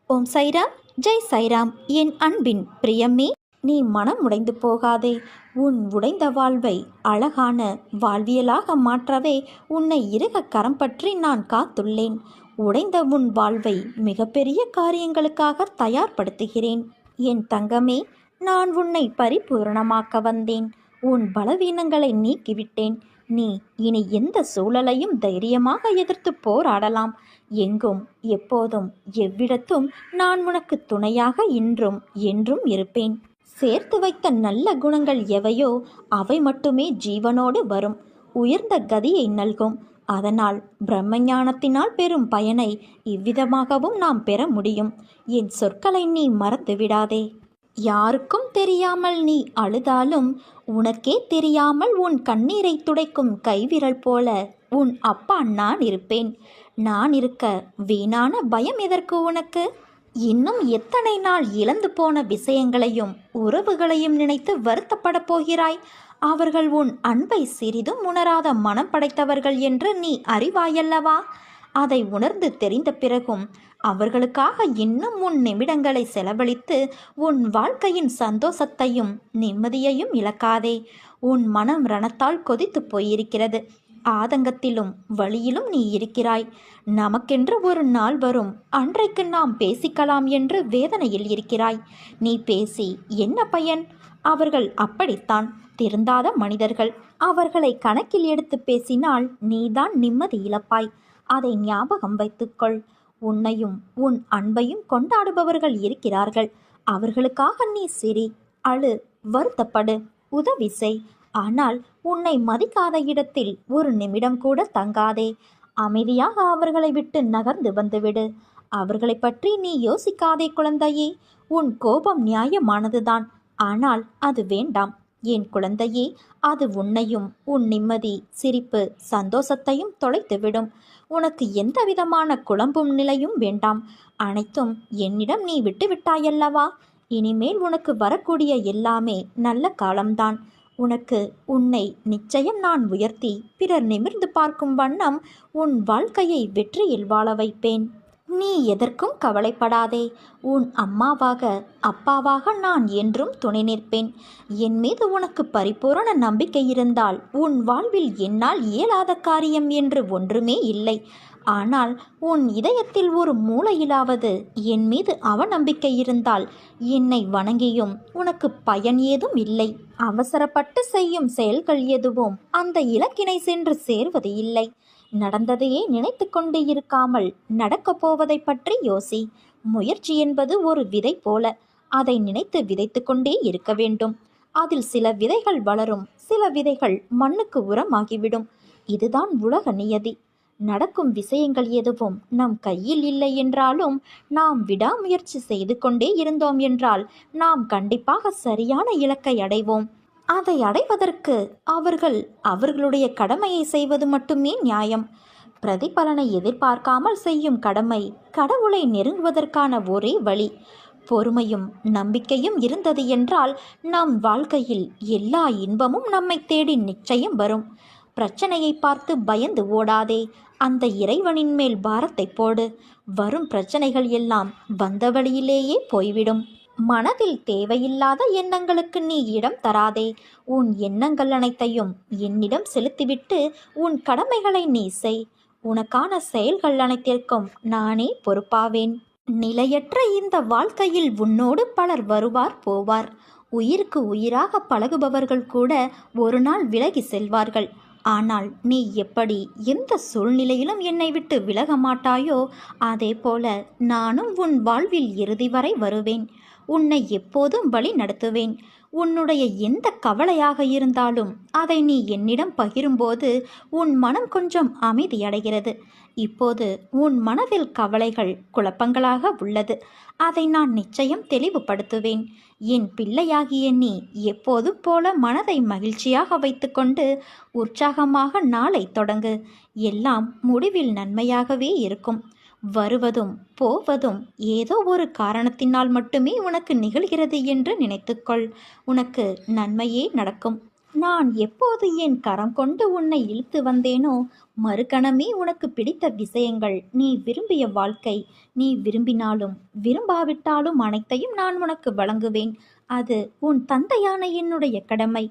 ஓம் சைராம், ஜெய் சைராம். என் அன்பின் பிரியமே, நீ மனம் உடைந்து போகாதே. உன் உடைந்த வாழ்வை அழகான வாழ்வியலாக மாற்றவே உன்னை இறுக கரம் பற்றி நான் காத்துள்ளேன். உடைந்த உன் வாழ்வை மிகப்பெரிய காரியங்களுக்காக தயார்படுத்துகிறேன். என் தங்கமே, நான் உன்னை பரிபூரணமாக்க வந்தேன். உன் பலவீனங்களை நீக்கிவிட்டேன். நீ இனி எந்த சூழலையும் தைரியமாக எதிர்த்து போராடலாம். எங்கும் எப்போதும் எவ்விடத்தும் நான் உனக்கு துணையாக இன்றும் என்றும் இருப்பேன். சேர்த்து வைத்த நல்ல குணங்கள் எவையோ அவை மட்டுமே ஜீவனோடு வரும், உயர்ந்த கதியை நல்கும். அதனால் பிரம்மஞானத்தினால் பெறும் பயனை இவ்விதமாகவும் நாம் பெற முடியும். என் சொற்களை நீ மறந்து விடாதே. யாருக்கும் தெரியாமல் நீ அழுதாலும் உனக்கே தெரியாமல் உன் கண்ணீரை துடைக்கும் கைவிரல் போல உன் அப்பா நான் இருப்பேன். நான் இருக்க வீணான பயம் எதற்கு உனக்கு? இன்னும் எத்தனை நாள் இழந்து போன விஷயங்களையும் உறவுகளையும் நினைத்து வருத்தப்பட போகிறாய்? அவர்கள் உன் அன்பை சிறிதும் உணராத மனம் படைத்தவர்கள் என்று நீ அறிவாயல்லவா? அதை உணர்ந்து தெரிந்த பிறகும் அவர்களுக்காக இன்னும் உன் நிமிடங்களை செலவழித்து உன் வாழ்க்கையின் சந்தோஷத்தையும் நிம்மதியையும் இழக்காதே. உன் மனம் ரணத்தால் கொதித்து போயிருக்கிறது. ஆதங்கத்திலும் வழியிலும் நீ இருக்கிறாய். நமக்கென்று ஒரு நாள் வரும், அன்றைக்கு நாம் பேசிக்கலாம் என்று வேதனையில் இருக்கிறாய். நீ பேசி என்ன பயன்? அவர்கள் அப்படித்தான், திருந்தாத மனிதர்கள். அவர்களை கணக்கில் எடுத்து பேசினால் நீதான் நிம்மதி இழப்பாய். அதை ஞாபகம் வைத்துக்கொள். உன்னையும் உன் அன்பையும் கொண்டாடுபவர்கள் இருக்கிறார்கள். அவர்களுக்காக நீ சிரி, அழு, வருத்தப்படு, உதவி செய். ஆனால் உன்னை மதிக்காத இடத்தில் ஒரு நிமிடம் கூட தங்காதே. அமைதியாக அவர்களை விட்டு நகர்ந்து வந்துவிடு. அவர்களை பற்றி நீ யோசிக்காதே குழந்தையே. உன் கோபம் நியாயமானதுதான், ஆனால் அது வேண்டாம். என் குழந்தையே, அது உன்னையும் உன் நிம்மதி, சிரிப்பு, சந்தோஷத்தையும் தொலைத்துவிடும். உனக்கு எந்த விதமான குழம்பும் நிலையும் வேண்டாம். அனைத்தும் என்னிடம் நீ விட்டுவிட்டாயல்லவா? இனிமேல் உனக்கு வரக்கூடிய எல்லாமே நல்ல காலம்தான். உனக்கு உன்னை நிச்சயம் நான் உயர்த்தி பிறர் நிமிர்ந்து பார்க்கும் வண்ணம் உன் வாழ்க்கையை வெற்றியில் வாழ வைப்பேன். நீ எதற்கும் கவலைப்படாதே. உன் அம்மாவாக அப்பாவாக நான் என்றும் துணை நிற்பேன். என் மீது உனக்கு பரிபூரண நம்பிக்கை இருந்தால் உன் வாழ்வில் என்னால் இயலாத காரியம் என்று ஒன்றுமே இல்லை. ஆனால் உன் இதயத்தில் ஒரு மூலையிலாவது என் மீது அவநம்பிக்கை இருந்தால் என்னை வணங்கியும் உனக்கு பயன் ஏதும் இல்லை. அவசரப்பட்டு செய்யும் செயல்கள் எதுவும் அந்த இலக்கினை சென்று சேர்வது இல்லை. நடந்ததையே நினைத்து கொண்டு இருக்காமல் நடக்கப் போவதை பற்றி யோசி. முயற்சி என்பது ஒரு விதை போல, அதை நினைத்து விதைத்து கொண்டே இருக்க வேண்டும். அதில் சில விதைகள் வளரும், சில விதைகள் மண்ணுக்கு உரமாகிவிடும். இதுதான் உலக நியதி. நடக்கும் விஷயங்கள் எதுவும் நம் கையில் இல்லை என்றாலும் நாம் விடாமுயற்சி செய்து கொண்டே இருந்தோம் என்றால் நாம் கண்டிப்பாக சரியான இலக்கை அடைவோம். அதை அடைவதற்கு அவர்கள் அவர்களுடைய கடமையை செய்வது மட்டுமே நியாயம். பிரதிபலனை எதிர்பார்க்காமல் செய்யும் கடமை கடவுளை நெருங்குவதற்கான ஒரே வழி. பொறுமையும் நம்பிக்கையும் இருந்தது என்றால் நம் வாழ்க்கையில் எல்லா இன்பமும் நம்மை தேடி நிச்சயம் வரும். பிரச்சனையை பார்த்து பயந்து ஓடாதே. அந்த இறைவனின் மேல் பாரத்தை போடு. வரும் பிரச்சனைகள் எல்லாம் வந்த வழியிலேயே போய்விடும். மனதில் தேவையில்லாத எண்ணங்களுக்கு நீ இடம் தராதே. உன் எண்ணங்கள் அனைத்தையும் என்னிடம் செலுத்திவிட்டு உன் கடமைகளை நீ செய். உனக்கான செயல்கள் அனைத்திற்கும் நானே பொறுப்பாவேன். நிலையற்ற இந்த வாழ்க்கையில் உன்னோடு பலர் வருவார் போவார். உயிருக்கு உயிராக பழகுபவர்கள் கூட ஒரு நாள் விலகி செல்வார்கள். ஆனால் நீ எப்படி எந்த சூழ்நிலையிலும் என்னை விட்டு விலக மாட்டாயோ அதே போல நானும் உன் வாழ்வில் இறுதி வரை வருவேன். உன்னை எப்போதும் வழி நடத்துவேன். உன்னுடைய எந்த கவலையாக இருந்தாலும் அதை நீ என்னிடம் பகிரும்போது உன் மனம் கொஞ்சம் அமைதியடைகிறது. இப்போது உன் மனதில் கவலைகள், குழப்பங்களாக உள்ளது. அதை நான் நிச்சயம் தெளிவுபடுத்துவேன். என் பிள்ளையாகிய நீ எப்போதும் போல மனதை மகிழ்ச்சியாக வைத்துக்கொண்டு உற்சாகமாக நாளை தொடங்கு. எல்லாம் முடிவில் நன்மையாகவே இருக்கும். வருவதும் போவதும் ஏதோ ஒரு காரணத்தினால் மட்டுமே உனக்கு நிகழ்கிறது என்று நினைத்துக்கொள். உனக்கு நன்மையே நடக்கும். நான் எப்போது என் கரம் கொண்டு உன்னை இழுத்து வந்தேனோ, மறுகணமே உனக்கு பிடித்த விஷயங்கள், நீ விரும்பிய வாழ்க்கை, நீ விரும்பினாலும் விரும்பாவிட்டாலும் அனைத்தையும் நான் உனக்கு வழங்குவேன். அது உன் தந்தையான என்னுடைய கடமை.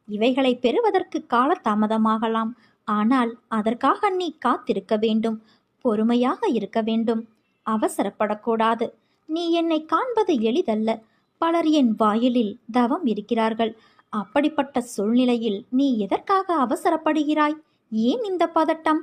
இவைகளை பெறுவதற்கு கால தாமதமாகலாம். ஆனால் அதற்காக நீ காத்திருக்க வேண்டும். பொறுமையாக இருக்க வேண்டும். அவசரப்படக்கூடாது. நீ என்னை காண்பது எளிதல்ல. பலர் என் வாயிலில் தவம் இருக்கிறார்கள். அப்படிப்பட்ட சூழ்நிலையில் நீ எதற்காக அவசரப்படுகிறாய்? ஏன் இந்த பதட்டம்?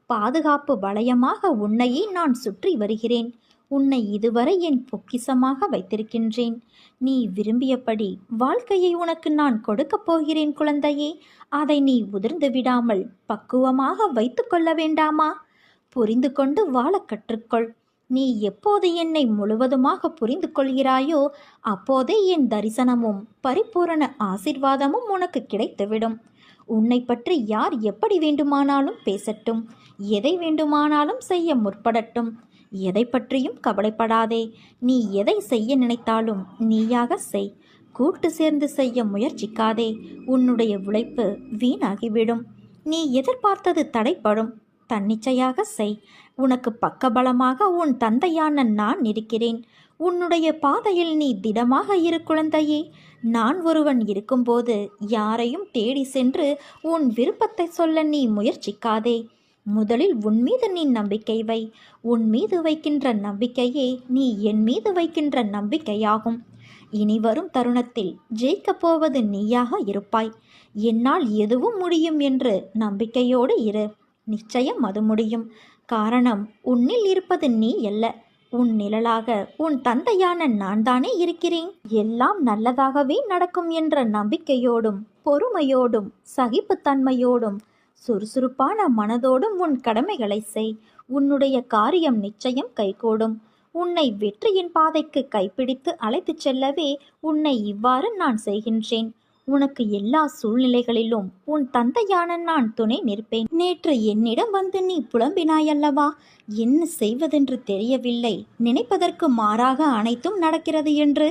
பாதுகாப்பு வளையமாக உன்னையே நான் சுற்றி வருகிறேன். உன்னை இதுவரை என் பொக்கிசமாக வைத்திருக்கின்றேன். நீ விரும்பியபடி வாழ்க்கையை உனக்கு நான் கொடுக்கப் போகிறேன் குழந்தையே. அதை நீ உதிர்ந்து விடாமல் பக்குவமாக வைத்து கொள்ள வேண்டாமா? புரிந்து கொண்டு வாழ கற்றுக்கொள். நீ எப்போது என்னை முழுவதுமாக புரிந்து கொள்கிறாயோ அப்போதே என் தரிசனமும் பரிபூரண ஆசிர்வாதமும் உனக்கு கிடைத்துவிடும். உன்னை பற்றி யார் எப்படி வேண்டுமானாலும் பேசட்டும், எதை வேண்டுமானாலும் செய்ய முற்படட்டும், எதை பற்றியும் கவலைப்படாதே. நீ எதை செய்ய நினைத்தாலும் நீயாக செய். கூட்டு சேர்ந்து செய்ய முயற்சிக்காதே. உன்னுடைய உழைப்பு வீணாகிவிடும். நீ எதிர்பார்த்தது தடைப்படும். தன்னிச்சையாக செய். உனக்கு பக்கபலமாக உன் தந்தையான நான் இருக்கிறேன். உன்னுடைய பாதையில் நீ திடமாக இரு குழந்தையே. நான் ஒருவன் இருக்கும்போது யாரையும் தேடி சென்று உன் விருப்பத்தை சொல்ல நீ முயற்சிக்காதே. முதலில் உன் மீது நீ நம்பிக்கை வை. உன் மீது வைக்கின்ற நம்பிக்கையே நீ என் மீது வைக்கின்ற நம்பிக்கையாகும். இனி வரும் தருணத்தில் ஜெயிக்கப் போவது நீயாக இருப்பாய். என்னால் எதுவும் முடியும் என்று நம்பிக்கையோடு இரு. நிச்சயம் அது முடியும். காரணம், உன்னில் இருப்பது நீ அல்ல, உன் நிழலாக உன் தந்தையான நான் தானே இருக்கிறேன். எல்லாம் நல்லதாகவே நடக்கும் என்ற நம்பிக்கையோடும் பொறுமையோடும் சகிப்புத்தன்மையோடும் சுறுசுறுப்பான மனதோடும் உன் கடமைகளை செய். உன்னுடைய காரியம் நிச்சயம் கைகூடும். உன்னை வெற்றியின் பாதைக்கு கைப்பிடித்து அழைத்துச் செல்லவே உன்னை இவ்வாறு நான் செய்கின்றேன். உனக்கு எல்லா சூழ்நிலைகளிலும் உன் தந்தையான நான் துணை நிற்பேன். நேற்று என்னிடம் வந்து நீ புலம்பினாயல்லவா? என்ன செய்வதென்று தெரியவில்லை, நினைப்பதற்கு மாறாக அனைத்தும் நடக்கிறது என்று.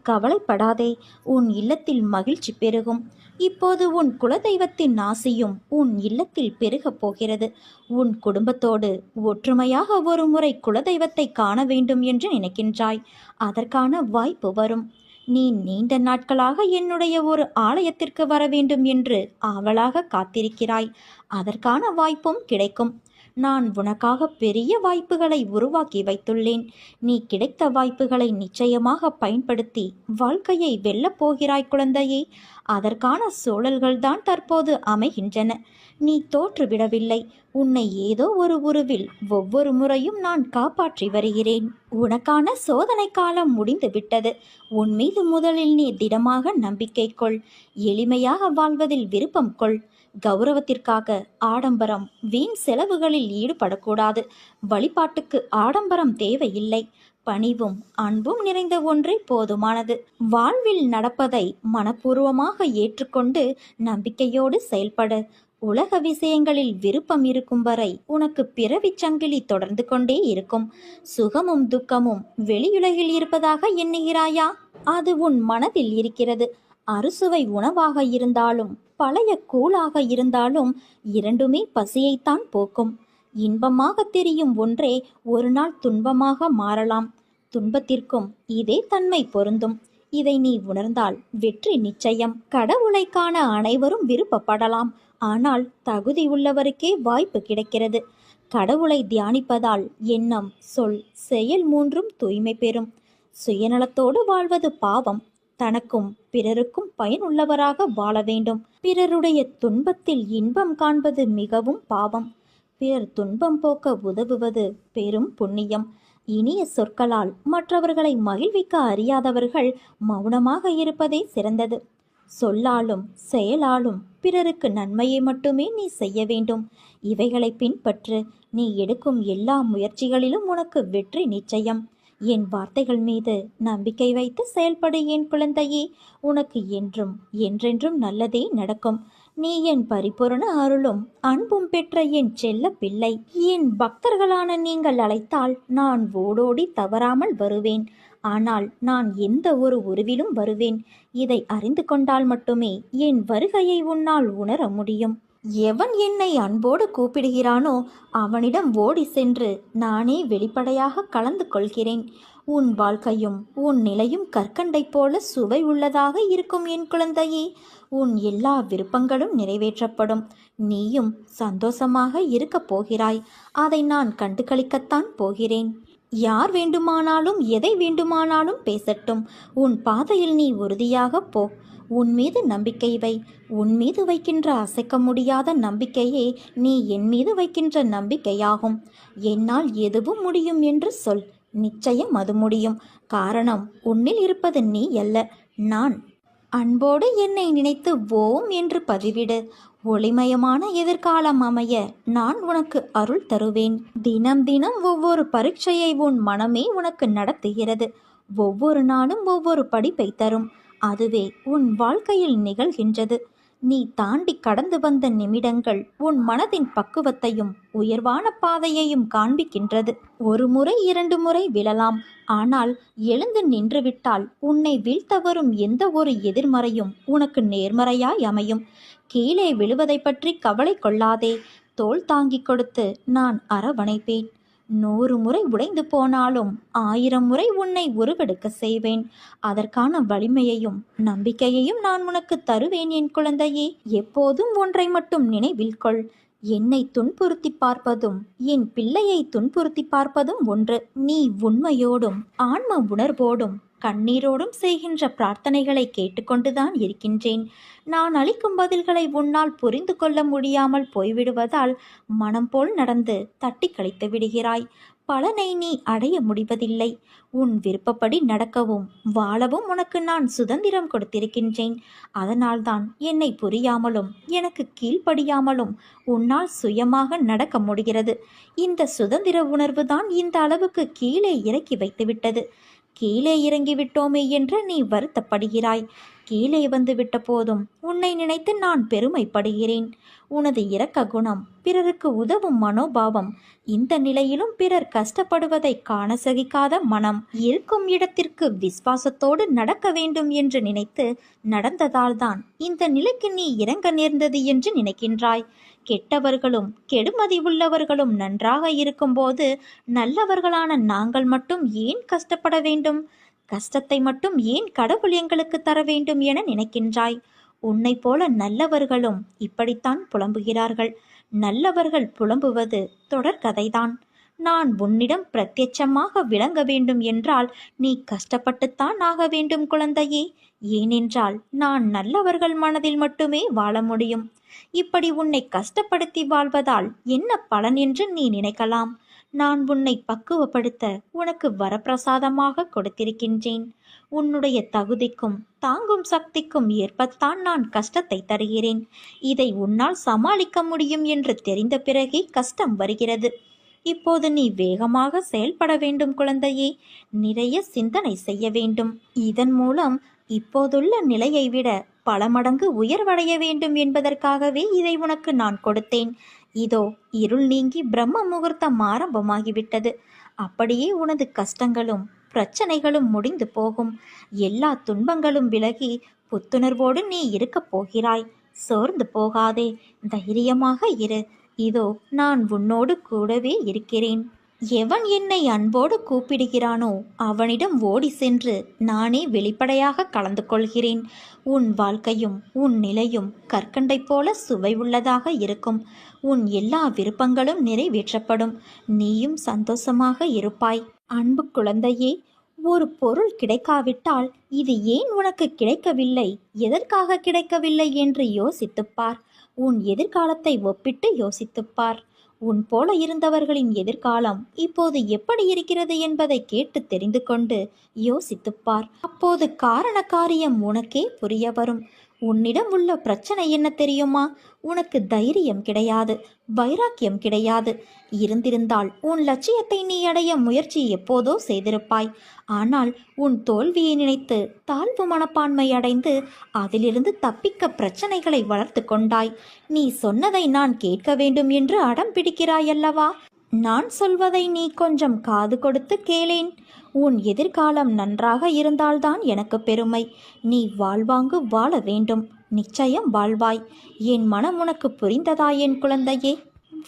கவலைப்படாதே, உன் இல்லத்தில் மகிழ்ச்சி பெருகும். இப்போது உன் குலதெய்வத்தின் ஆசையும் உன் இல்லத்தில் பெருகப் போகிறது. உன் குடும்பத்தோடு ஒற்றுமையாக ஒரு முறை குலதெய்வத்தை காண வேண்டும் என்று நினைக்கின்றாய். அதற்கான வாய்ப்பு வரும். நீ நீண்ட நாட்களாக என்னுடைய ஒரு ஆலயத்திற்கு வர வேண்டும் என்று ஆவலாக காத்திருக்கிறாய். அதற்கான வாய்ப்பும் கிடைக்கும். நான் உனக்காக பெரிய வாய்ப்புகளை உருவாக்கி வைத்துள்ளேன். நீ கிடைத்த வாய்ப்புகளை நிச்சயமாக பயன்படுத்தி வாழ்க்கையை வெல்லப் போகிறாய் குழந்தையே. அதற்கான சூழல்கள்தான் தற்போது அமைகின்றன. நீ தோற்றுவிடவில்லை. உன்னை ஏதோ ஒரு உருவில் ஒவ்வொரு முறையும் நான் காப்பாற்றி வருகிறேன். உனக்கான சோதனை காலம் முடிந்து விட்டது. உன் மீது முதலில் நீ திடமாக நம்பிக்கை கொள். எளிமையாக வாழ்வதில் விருப்பம் கொள். கௌரவத்திற்காக ஆடம்பரம் வீண் செலவுகளில் ஈடுபடக்கூடாது. வழிபாட்டுக்கு ஆடம்பரம் தேவையில்லை. பணிவும் அன்பும் நிறைந்த ஒன்றே போதுமானது. வாழ்வில் நடப்பதை மனப்பூர்வமாக ஏற்றுக்கொண்டு நம்பிக்கையோடு செயல்படு. உலக விஷயங்களில் விருப்பம் இருக்கும் வரை உனக்கு பிறவிச் சங்கிலி தொடர்ந்து கொண்டே இருக்கும். சுகமும் துக்கமும் வெளியுலகில் இருப்பதாக எண்ணுகிறாயா? அது உன் மனதில் இருக்கிறது. அறுசுவை உணவாக இருந்தாலும் பழைய கூழாக இருந்தாலும் இரண்டுமே பசியைத்தான் போக்கும். இன்பமாக தெரியும் ஒன்றே ஒரு நாள் துன்பமாக மாறலாம். துன்பத்திற்கும் இதே தன்மை பொருந்தும். இதை நீ உணர்ந்தால் வெற்றி நிச்சயம். கடவுளை காண அனைவரும் விருப்பப்படலாம். ஆனால் தகுதி உள்ளவருக்கே வாய்ப்பு கிடைக்கிறது. கடவுளை தியானிப்பதால் எண்ணம், சொல், செயல் மூன்றும் தூய்மை பெறும். சுயநலத்தோடு வாழ்வது பாவம். தனக்கும் பிறருக்கும் பயனுள்ளவராக வாழ வேண்டும். பிறருடைய துன்பத்தில் இன்பம் காண்பது மிகவும் பாவம். பிறர் துன்பம் போக்க உதவுவது பெரும் புண்ணியம். இனிய சொற்களால் மற்றவர்களை மகிழ்விக்க அறியாதவர்கள் மௌனமாக இருப்பதே சிறந்தது. சொல்லாலும் செயலாலும் பிறருக்கு நன்மையை மட்டுமே நீ செய்ய வேண்டும். இவைகளை பின்பற்று. நீ எடுக்கும் எல்லா முயற்சிகளிலும் உனக்கு வெற்றி நிச்சயம். என் வார்த்தைகள் மீது நம்பிக்கை வைத்து செயல்படு என் குழந்தையே. உனக்கு என்றும் என்றென்றும் நல்லதே நடக்கும். நீ என் பரிபூரண அருளும் அன்பும் பெற்ற என் செல்ல பிள்ளை. என் பக்தர்களான நீங்கள் அழைத்தால் நான் ஓடோடி தவறாமல் வருவேன். ஆனால் நான் எந்த ஒரு உருவிலும் வருவேன். இதை அறிந்து கொண்டால் மட்டுமே என் வருகையை உன்னால் உணர முடியும். எவன் என்னை அன்போடு கூப்பிடுகிறானோ அவனிடம் ஓடி சென்று நானே வெளிப்படையாக கலந்து கொள்கிறேன். உன் வாழ்க்கையும் உன் நிலையும் கற்கண்டை போல சுவை உள்ளதாக இருக்கும் என் குழந்தையே. உன் எல்லா விருப்பங்களும் நிறைவேற்றப்படும். நீயும் சந்தோஷமாக இருக்கப் போகிறாய். அதை நான் கண்டுகளிக்கத்தான் போகிறேன். யார் வேண்டுமானாலும் எதை வேண்டுமானாலும் பேசட்டும். உன் பாதையில் நீ உறுதியாக போ. உன் மீது நம்பிக்கை வை. உன் மீது வைக்கின்ற அசைக்க முடியாத நம்பிக்கையே நீ என் மீது வைக்கின்ற நம்பிக்கையாகும். என்னால் எதுவும் முடியும் என்று சொல். நிச்சயம் அது முடியும். காரணம், உன்னில் இருப்பது நீ அல்ல, நான். அன்போடு என்னை நினைத்து ஓம் என்று பதிவிடு. ஒளிமயமான எதிர்காலம் அமைய நான் உனக்கு அருள் தருவேன். தினம் தினம் ஒவ்வொரு பரீட்சையை உன் மனமே உனக்கு நடத்துகிறது. ஒவ்வொரு நாளும் ஒவ்வொரு படிப்பை தரும். அதுவே உன் வாழ்க்கையில் நிகழ்கின்றது. நீ தாண்டி கடந்து வந்த நிமிடங்கள் உன் மனதின் பக்குவத்தையும் உயர்வான பாதையையும் காண்பிக்கின்றது. ஒரு முறை 2 முறை விழலாம். ஆனால் எழுந்து நின்றுவிட்டால் உன்னை வீழ்த்த வரும் எந்த ஒரு எதிர்மறையும் உனக்கு நேர்மறையாய் அமையும். கீழே விழுவதை பற்றி கவலை கொள்ளாதே. தோள் தாங்கிக் கொடுத்து நான் அரவணைப்பேன். 100 முறை உடைந்து போனாலும் 1000 முறை உன்னை உருவெடுக்க செய்வேன். அதற்கான வலிமையையும் நம்பிக்கையையும் நான் உனக்கு தருவேன் என் குழந்தையே. எப்போதும் ஒன்றை மட்டும் நினைவில் கொள். என்னை துன்புறுத்தி பார்ப்பதும் என் பிள்ளையை துன்புறுத்தி பார்ப்பதும் ஒன்று. நீ உண்மையோடும் ஆன்ம உணர்வோடும் கண்ணீரோடும் செய்கின்ற பிரார்த்தனைகளை கேட்டுக்கொண்டுதான் இருக்கின்றேன். நான் அளிக்கும் பதில்களை உன்னால் புரிந்து கொள்ள முடியாமல் போய்விடுவதால் மனம் போல் நடந்து தட்டி கழித்து விடுகிறாய். பலனை நீ அடைய முடிவதில்லை. உன் விருப்பப்படி நடக்கவும் வாழவும் உனக்கு நான் சுதந்திரம் கொடுத்திருக்கின்றேன். அதனால்தான் என்னை புரியாமலும் எனக்கு கீழ்ப்படியாமலும் உன்னால் சுயமாக நடக்க முடிகிறது. இந்த சுதந்திர உணர்வு தான் இந்த அளவுக்கு கீழே இறக்கி வைத்துவிட்டது. கீழே இறங்கிவிட்டோமே என்று நீ வருத்தப்படுகிறாய். கீழே வந்து விட்ட போதும் உன்னை நினைத்து நான் பெருமைப்படுகிறேன். உனது இரக்க குணம், பிறருக்கு உதவும் மனோபாவம், இந்த நிலையிலும் பிறர் கஷ்டப்படுவதை காண சகிக்காத மனம், இருக்கும் இடத்திற்கு விசுவாசத்தோடு நடக்க வேண்டும் என்று நினைத்து நடந்ததால்தான் இந்த நிலைக்கு நீ இறங்க நேர்ந்தது என்று நினைக்கின்றாய். கெட்டவர்களும் கெடுமதி உள்ளவர்களும் நன்றாக இருக்கும்போது நல்லவர்களான நாங்கள் மட்டும் ஏன் கஷ்டப்பட வேண்டும்? கஷ்டத்தை மட்டும் ஏன் கடவுள் எங்களுக்கு தர வேண்டும் என நினைக்கின்றாய்? உன்னை போல நல்லவர்களும் இப்படித்தான் புலம்புகிறார்கள். நல்லவர்கள் புலம்புவது தொடர்கதைதான். நான் உன்னிடம் பிரத்யட்சமாக விளங்க வேண்டும் என்றால் நீ கஷ்டப்பட்டுத்தான் ஆக வேண்டும் குழந்தையே. ஏனென்றால் நான் நல்லவர்கள் மனதில் மட்டுமே வாழ முடியும். இப்படி உன்னை கஷ்டப்படுத்தி வாழ்வதால் என்ன பலன் என்று நீ நினைக்கலாம். நான் உன்னை பக்குவப்படுத்த உனக்கு வரப்பிரசாதமாக கொடுத்திருக்கின்றேன். உன்னுடைய தகுதிக்கும் தாங்கும் சக்திக்கும் ஏற்பத்தான் நான் கஷ்டத்தை தருகிறேன். இதை உன்னால் சமாளிக்க முடியும் என்று தெரிந்த பிறகே கஷ்டம் வருகிறது. இப்போது நீ வேகமாக செயல்பட வேண்டும் குழந்தையே. நிறைய சிந்தனை செய்ய வேண்டும். இதன் மூலம் இப்போதுள்ள நிலையை விட பல மடங்கு உயர்வடைய வேண்டும் என்பதற்காகவே இதை உனக்கு நான் கொடுத்தேன். இதோ இருள் நீங்கி பிரம்ம முகூர்த்தம் ஆரம்பமாகிவிட்டது. அப்படியே உனது கஷ்டங்களும் பிரச்சனைகளும் முடிந்து போகும். எல்லா துன்பங்களும் விலகி புத்துணர்வோடு நீ இருக்கப் போகிறாய். சோர்ந்து போகாதே, தைரியமாக இரு. இதோ நான் உன்னோடு கூடவே இருக்கிறேன். எவன் என்னை அன்போடு கூப்பிடுகிறானோ அவனிடம் ஓடி சென்று நானே வெளிப்படையாக கலந்து கொள்கிறேன். உன் வாழ்க்கையும் உன் நிலையும் கற்கண்டை போல சுவை உள்ளதாக இருக்கும். உன் எல்லா விருப்பங்களும் நிறைவேற்றப்படும். நீயும் சந்தோஷமாக இருப்பாய். அன்பு குழந்தையே, ஒரு பொருள் கிடைக்காவிட்டால் இது ஏன் உனக்கு கிடைக்கவில்லை, எதற்காக கிடைக்கவில்லை என்று யோசித்துப்பார். உன் எதிர்காலத்தை ஒப்பிட்டு யோசித்துப்பார். உன் போல இருந்தவர்களின் எதிர்காலம் இப்போது எப்படி இருக்கிறது என்பதை கேட்டு தெரிந்து கொண்டு யோசித்துப்பார். அப்போது காரண காரியம் உனக்கே புரிய வரும். உன்னிடம் உள்ள பிரச்சனை என்ன தெரியுமா? உனக்கு தைரியம் கிடையாது, வைராக்கியம் கிடையாது. இருந்திருந்தால் உன் லட்சியத்தை நீ அடைய முயற்சி எப்போதோ செய்திருப்பாய். ஆனால் உன் தோல்வியை நினைத்து தாழ்வு மனப்பான்மை அடைந்து அதிலிருந்து தப்பிக்க பிரச்சனைகளை வளர்த்து கொண்டாய். நீ சொன்னதை நான் கேட்க வேண்டும் என்று அடம் பிடிக்கிறாயல்லவா? நான் சொல்வதை நீ கொஞ்சம் காது கொடுத்து கேளேன். உன் எதிர்காலம் நன்றாக இருந்தால்தான் எனக்கு பெருமை. நீ வாழ்வாங்கு வாழ வேண்டும். நிச்சயம் வாழ்வாய். என் மனம் உனக்கு புரிந்ததா என் குழந்தையே?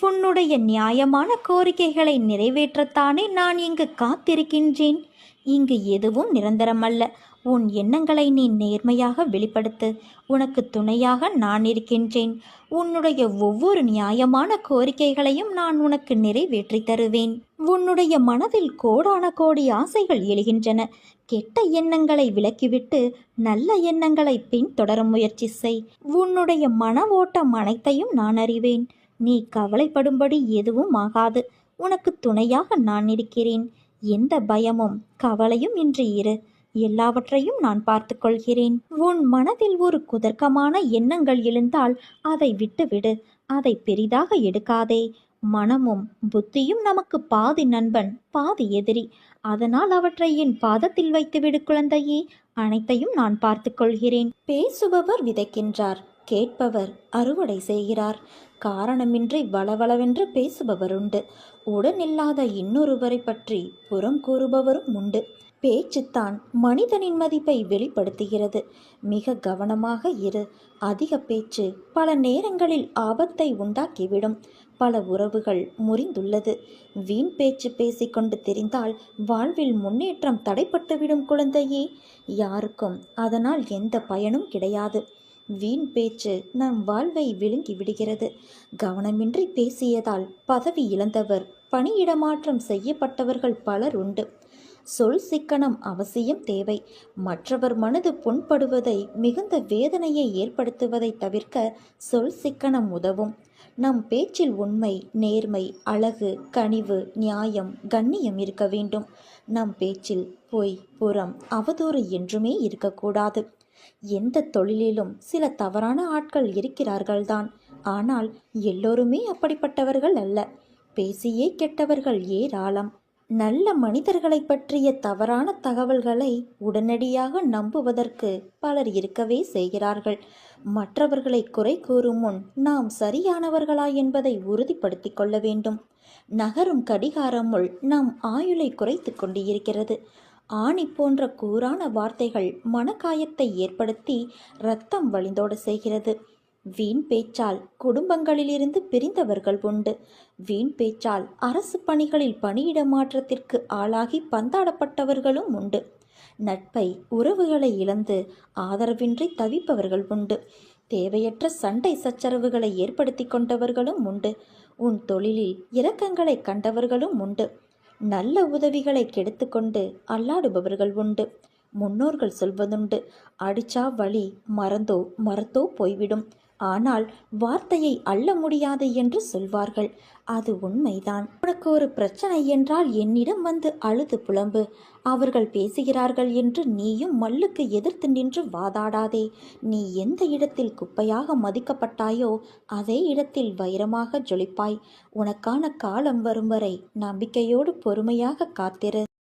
உன்னுடைய நியாயமான கோரிக்கைகளை நிறைவேற்றத்தானே நான் இங்கு காத்திருக்கின்றேன். இங்கு எதுவும் நிரந்தரமல்ல. உன் எண்ணங்களை நீ நேர்மையாக வெளிப்படுத்து. உனக்கு துணையாக நான் இருக்கின்றேன். உன்னுடைய ஒவ்வொரு நியாயமான கோரிக்கைகளையும் நான் உனக்கு நிறைவேற்றி தருவேன். உன்னுடைய மனதில் கோடான கோடி ஆசைகள் எழுகின்றன. கெட்ட எண்ணங்களை விலக்கிவிட்டு நல்ல எண்ணங்களை பின்தொடர முயற்சி செய். உன்னுடைய மன ஓட்டம் அனைத்தையும் நான் அறிவேன். நீ கவலைப்படும்படி எதுவும் ஆகாது. உனக்கு துணையாக நான் இருக்கிறேன். எந்த பயமும் கவலையும் இன்றி இரு. எல்லாவற்றையும் நான் பார்த்து கொள்கிறேன். உன் மனதில் ஒரு குதர்க்கமான எண்ணங்கள் எழுந்தால் அதை விட்டுவிடு. அதை பெரிதாக எடுக்காதே. மனமும் புத்தியும் நமக்கு பாதி நண்பன் பாதி எதிரி. அதனால் அவற்றை என் பாதத்தில் வைத்துவிடு குழந்தையே. அனைத்தையும் நான் பார்த்து கொள்கிறேன். பேசுபவர் விதைக்கின்றார், கேட்பவர் அறுவடை செய்கிறார். காரணமின்றி வளவளவென்று பேசுபவர் உண்டு. உடனில்லாத இன்னொருவரை பற்றி புறம் கூறுபவரும் உண்டு. பேச்சுத்தான் மனிதனின் மதிப்பை வெளிப்படுத்துகிறது. மிக கவனமாக இரு. அதிக பேச்சு பல நேரங்களில் ஆபத்தை உண்டாக்கிவிடும். பல உறவுகள் முறிந்துள்ளது. வீண் பேச்சு பேசிக்கொண்டு தெரிந்தால் வாழ்வில் முன்னேற்றம் தடைப்பட்டுவிடும் குழந்தையே. யாருக்கும் அதனால் எந்த பயனும் கிடையாது. வீண் பேச்சு நம் வாழ்வை விழுங்கி விடுகிறது. கவனமின்றி பேசியதால் பதவி இழந்தவர், பணியிடமாற்றம் செய்யப்பட்டவர்கள் பலர் உண்டு. சொல் சிக்கனம் அவசியம் தேவை. மற்றவர் மனது புண்படுவதை, மிகுந்த வேதனையை ஏற்படுத்துவதை தவிர்க்க சொல் சிக்கனம் உதவும். நம் பேச்சில் உண்மை, நேர்மை, அழகு, கனிவு, நியாயம், கண்ணியம் இருக்க வேண்டும். நம் பேச்சில் பொய், புறம், அவதூறு என்றுமே இருக்கக்கூடாது. எந்த தொழிலிலும் சில தவறான ஆட்கள் இருக்கிறார்கள்தான். ஆனால் எல்லோருமே அப்படிப்பட்டவர்கள் அல்ல. பேசியே கெட்டவர்கள் ஏராளம். நல்ல மனிதர்களை பற்றிய தவறான தகவல்களை உடனடியாக நம்புவதற்கு பலர் இருக்கவே செய்கிறார்கள். மற்றவர்களை குறை கூறும் முன் நாம் சரியானவர்களா என்பதை உறுதிப்படுத்தி கொள்ள வேண்டும். நகரும் கடிகாரம் முள் நம் ஆயுளை குறைத்து கொண்டு இருக்கிறது. ஆணி போன்ற கூரான வார்த்தைகள் மனக்காயத்தை ஏற்படுத்தி இரத்தம் வழிந்தோட செய்கிறது. வீண் பேச்சால் குடும்பங்களிலிருந்து பிரிந்தவர்கள் உண்டு. வீண் பேச்சால் அரசு பணிகளில் பணியிட மாற்றத்திற்கு ஆளாகி பந்தாடப்பட்டவர்களும் உண்டு. நட்பை, உறவுகளை இழந்து ஆதரவின்றி தவிப்பவர்கள் உண்டு. தேவையற்ற சண்டை சச்சரவுகளை ஏற்படுத்தி கொண்டவர்களும் உண்டு. உன் தொழிலில் இரக்கங்களை கண்டவர்களும் உண்டு. நல்ல உதவிகளை கெடுத்துக்கொண்டு அல்லாடுபவர்கள் உண்டு. முன்னோர்கள் சொல்வதுண்டு, அடிச்சா வலி மரத்தோ போய்விடும். ஆனால் வார்த்தையை அள்ள முடியாது என்று சொல்வார்கள். அது உண்மைதான். உனக்கு ஒரு பிரச்சனை என்றால் என்னிடம் வந்து அழுது புலம்பு. அவர்கள் பேசுகிறார்கள் என்று நீயும் மல்லுக்கு எதிர்த்து நின்று வாதாடாதே. நீ எந்த இடத்தில் குப்பையாக மதிக்கப்பட்டாயோ அதே இடத்தில் வைரமாக ஜொலிப்பாய். உனக்கான காலம் வரும் வரை நம்பிக்கையோடு பொறுமையாக காத்திரு.